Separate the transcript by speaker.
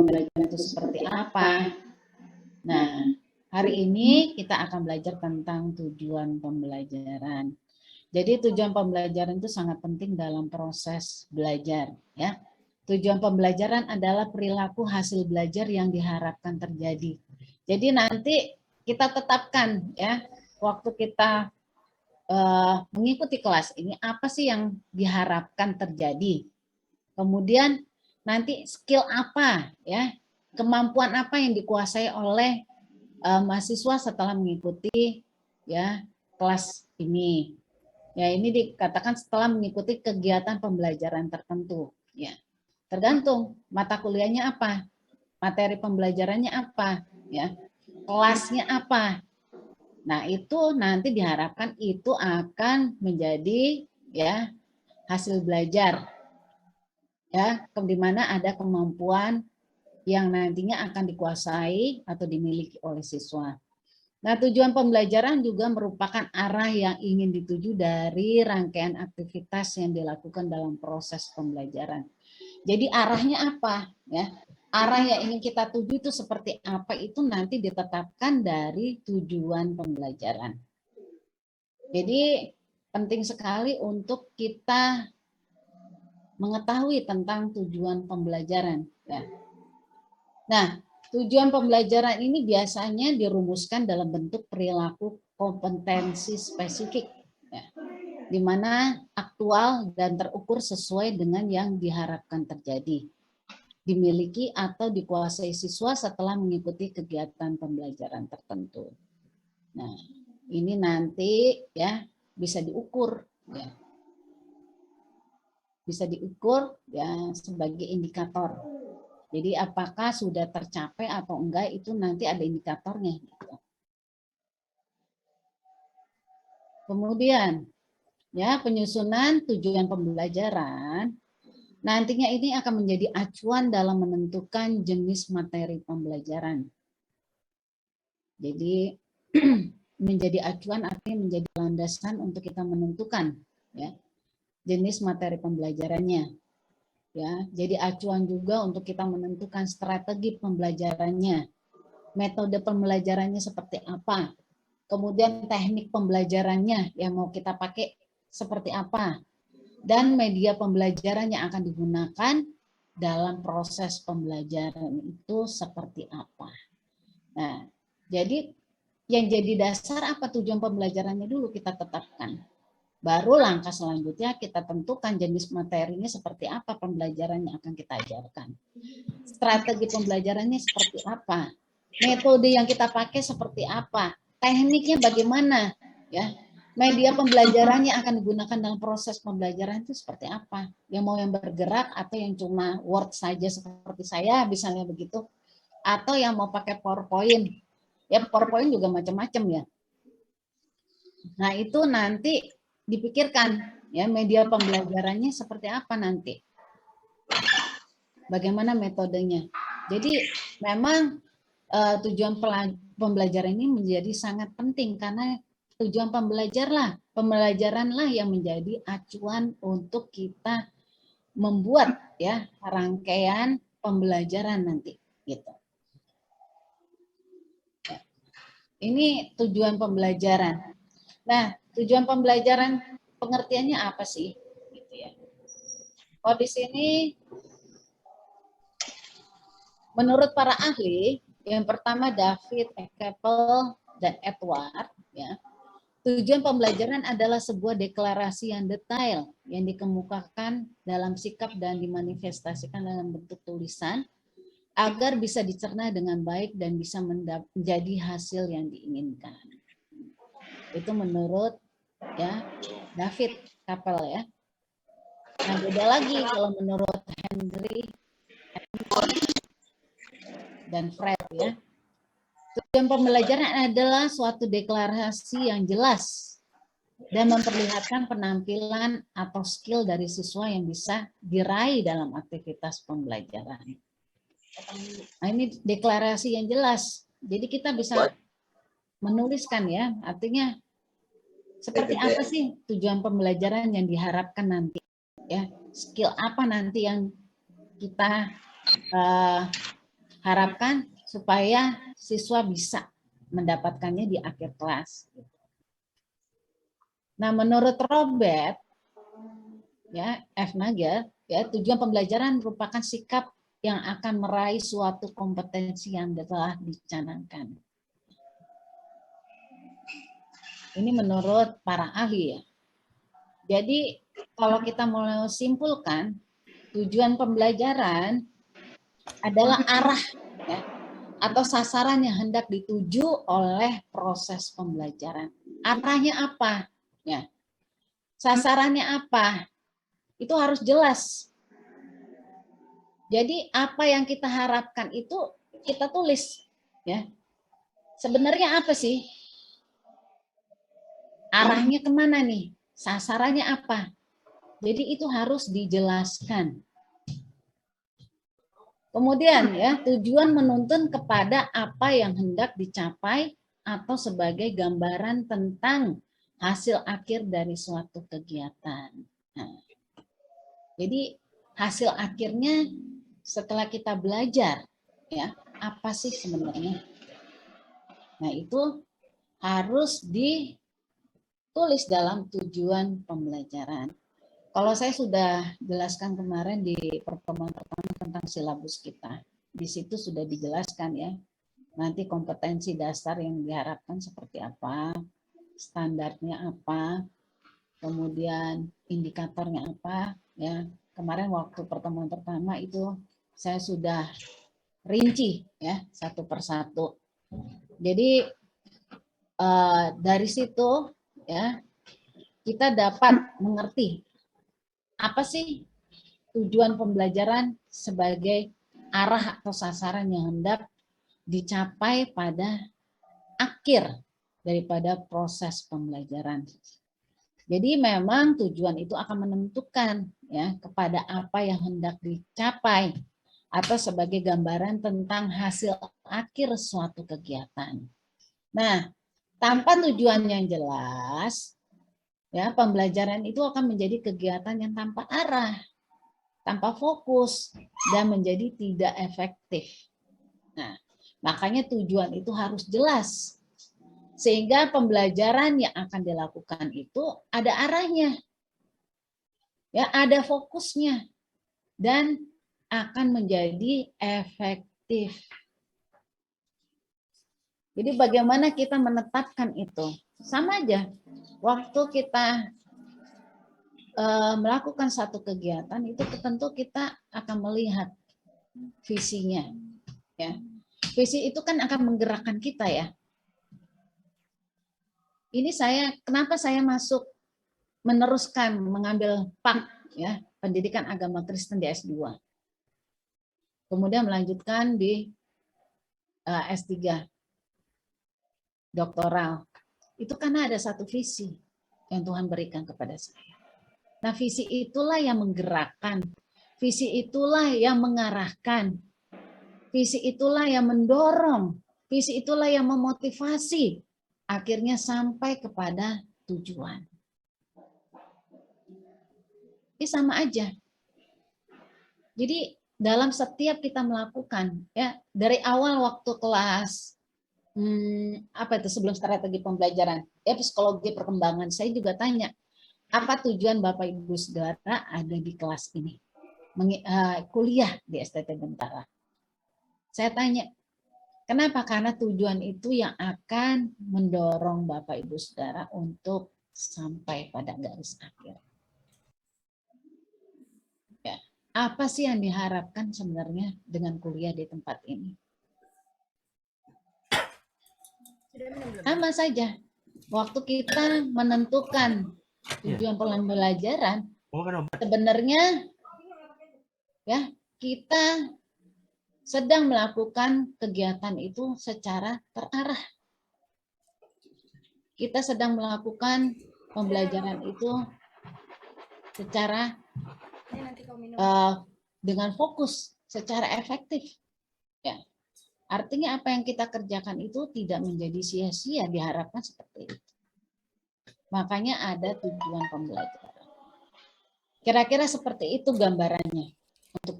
Speaker 1: pembelajaran itu seperti apa. Nah, hari ini kita akan belajar tentang tujuan pembelajaran. Jadi tujuan pembelajaran itu sangat penting dalam proses belajar, ya. Tujuan pembelajaran adalah perilaku hasil belajar yang diharapkan terjadi. Jadi nanti kita tetapkan, ya, waktu kita mengikuti kelas ini apa sih yang diharapkan terjadi. Kemudian nanti skill apa, ya, kemampuan apa yang dikuasai oleh mahasiswa setelah mengikuti, ya, kelas ini. Ya, ini dikatakan setelah mengikuti kegiatan pembelajaran tertentu. Ya, tergantung mata kuliahnya apa, materi pembelajarannya apa, ya, kelasnya apa. Nah, itu nanti diharapkan itu akan menjadi, ya, hasil belajar, ya, di mana ada kemampuan yang nantinya akan dikuasai atau dimiliki oleh siswa. Nah, tujuan pembelajaran juga merupakan arah yang ingin dituju dari rangkaian aktivitas yang dilakukan dalam proses pembelajaran. Jadi arahnya apa? Ya, arah yang ingin kita tuju itu seperti apa itu nanti ditetapkan dari tujuan pembelajaran. Jadi penting sekali untuk kita mengetahui tentang tujuan pembelajaran. Ya. Nah, tujuan pembelajaran ini biasanya dirumuskan dalam bentuk perilaku kompetensi spesifik, ya, di mana aktual dan terukur sesuai dengan yang diharapkan terjadi, dimiliki atau dikuasai siswa setelah mengikuti kegiatan pembelajaran tertentu. Nah, ini nanti, ya, bisa diukur, ya, bisa diukur, ya, sebagai indikator. Jadi apakah sudah tercapai atau enggak itu nanti ada indikatornya. Kemudian, ya, penyusunan tujuan pembelajaran nantinya ini akan menjadi acuan dalam menentukan jenis materi pembelajaran. Jadi menjadi acuan artinya menjadi landasan untuk kita menentukan, ya, jenis materi pembelajarannya. Ya, jadi acuan juga untuk kita menentukan strategi pembelajarannya, metode pembelajarannya seperti apa, kemudian teknik pembelajarannya yang mau kita pakai seperti apa, dan media pembelajaran yang akan digunakan dalam proses pembelajaran itu seperti apa. Nah, jadi yang jadi dasar apa tujuan pembelajarannya dulu kita tetapkan. Baru langkah selanjutnya kita tentukan jenis materinya seperti apa pembelajaran yang akan kita ajarkan. Strategi pembelajarannya seperti apa. Metode yang kita pakai seperti apa. Tekniknya bagaimana. Ya, media pembelajaran yang akan digunakan dalam proses pembelajaran itu seperti apa. Yang mau yang bergerak atau yang cuma word saja seperti saya, misalnya begitu. Atau yang mau pakai PowerPoint. Ya, PowerPoint juga macam-macam ya. Nah, itu nanti dipikirkan, ya, media pembelajarannya seperti apa nanti. Bagaimana metodenya. Jadi memang tujuan pembelajaran ini menjadi sangat penting karena tujuan pembelajaranlah yang menjadi acuan untuk kita membuat, ya, rangkaian pembelajaran nanti gitu. Ya. Ini tujuan pembelajaran. Nah, tujuan pembelajaran pengertiannya apa sih? Gitu ya. Oh, di sini menurut para ahli, yang pertama David, Keppel, dan Edward, ya, tujuan pembelajaran adalah sebuah deklarasi yang detail yang dikemukakan dalam sikap dan dimanifestasikan dalam bentuk tulisan agar bisa dicerna dengan baik dan bisa menjadi hasil yang diinginkan. Itu menurut, ya, David Keppel, ya. Nah, beda lagi kalau menurut Henry dan Fred, ya. Tujuan pembelajaran adalah suatu deklarasi yang jelas dan memperlihatkan penampilan atau skill dari siswa yang bisa diraih dalam aktivitas pembelajaran. Nah, ini deklarasi yang jelas. Jadi kita bisa menuliskan, ya, artinya seperti apa sih tujuan pembelajaran yang diharapkan nanti, ya, skill apa nanti yang kita harapkan supaya siswa bisa mendapatkannya di akhir kelas. Nah, menurut Robert, ya, F. Nagel, ya, tujuan pembelajaran merupakan sikap yang akan meraih suatu kompetensi yang telah dicanangkan. Ini menurut para ahli ya. Jadi kalau kita mau simpulkan, tujuan pembelajaran adalah arah ya, atau sasaran yang hendak dituju oleh proses pembelajaran. Arahnya apa? Ya. Sasarannya apa? Itu harus jelas. Jadi apa yang kita harapkan itu kita tulis ya. Sebenarnya apa sih? Arahnya kemana nih? Sasarannya apa? Jadi itu harus dijelaskan. Kemudian ya, tujuan menuntun kepada apa yang hendak dicapai atau sebagai gambaran tentang hasil akhir dari suatu kegiatan. Nah, jadi hasil akhirnya setelah kita belajar ya, apa sih sebenarnya? Nah, itu harus ditulis dalam tujuan pembelajaran. Kalau saya sudah jelaskan kemarin di pertemuan pertama tentang silabus kita. Di situ sudah dijelaskan ya. Nanti kompetensi dasar yang diharapkan seperti apa, standarnya apa, kemudian indikatornya apa ya. Kemarin waktu pertemuan pertama itu saya sudah rinci ya satu persatu. Jadi dari situ ya kita dapat mengerti apa sih tujuan pembelajaran sebagai arah atau sasaran yang hendak dicapai pada akhir daripada proses pembelajaran. Jadi memang tujuan itu akan menentukan ya kepada apa yang hendak dicapai atau sebagai gambaran tentang hasil akhir suatu kegiatan. Nah, tanpa tujuan yang jelas, ya pembelajaran itu akan menjadi kegiatan yang tanpa arah, tanpa fokus, dan menjadi tidak efektif. Nah, makanya tujuan itu harus jelas. Sehingga pembelajaran yang akan dilakukan itu ada arahnya. Ya, ada fokusnya dan akan menjadi efektif. Jadi bagaimana kita menetapkan itu? Sama aja. Waktu kita melakukan satu kegiatan itu tentu kita akan melihat visinya. Ya. Visi itu kan akan menggerakkan kita ya. Ini kenapa saya masuk meneruskan mengambil PAK ya, Pendidikan Agama Kristen di S2. Kemudian melanjutkan di S3 doktoral. Itu karena ada satu visi yang Tuhan berikan kepada saya. Nah, visi itulah yang menggerakkan, visi itulah yang mengarahkan, visi itulah yang mendorong, visi itulah yang memotivasi, akhirnya sampai kepada tujuan. Ini sama aja. Jadi dalam setiap kita melakukan, ya dari awal waktu kelas sebelum strategi pembelajaran, ya psikologi perkembangan, saya juga tanya, apa tujuan Bapak Ibu Saudara ada di kelas ini? Kuliah di STT Bentara. Saya tanya, kenapa? Karena tujuan itu yang akan mendorong Bapak Ibu Saudara untuk sampai pada garis akhir. Ya. Apa sih yang diharapkan sebenarnya dengan kuliah di tempat ini? Sama saja. Waktu kita menentukan tujuan pembelajaran, sebenarnya ya kita sedang melakukan kegiatan itu secara terarah. Kita sedang melakukan pembelajaran itu secara dengan fokus, secara efektif. Ya. Artinya apa yang kita kerjakan itu tidak menjadi sia-sia, diharapkan seperti itu. Makanya ada tujuan pembelajaran. Kira-kira seperti itu gambarannya untuk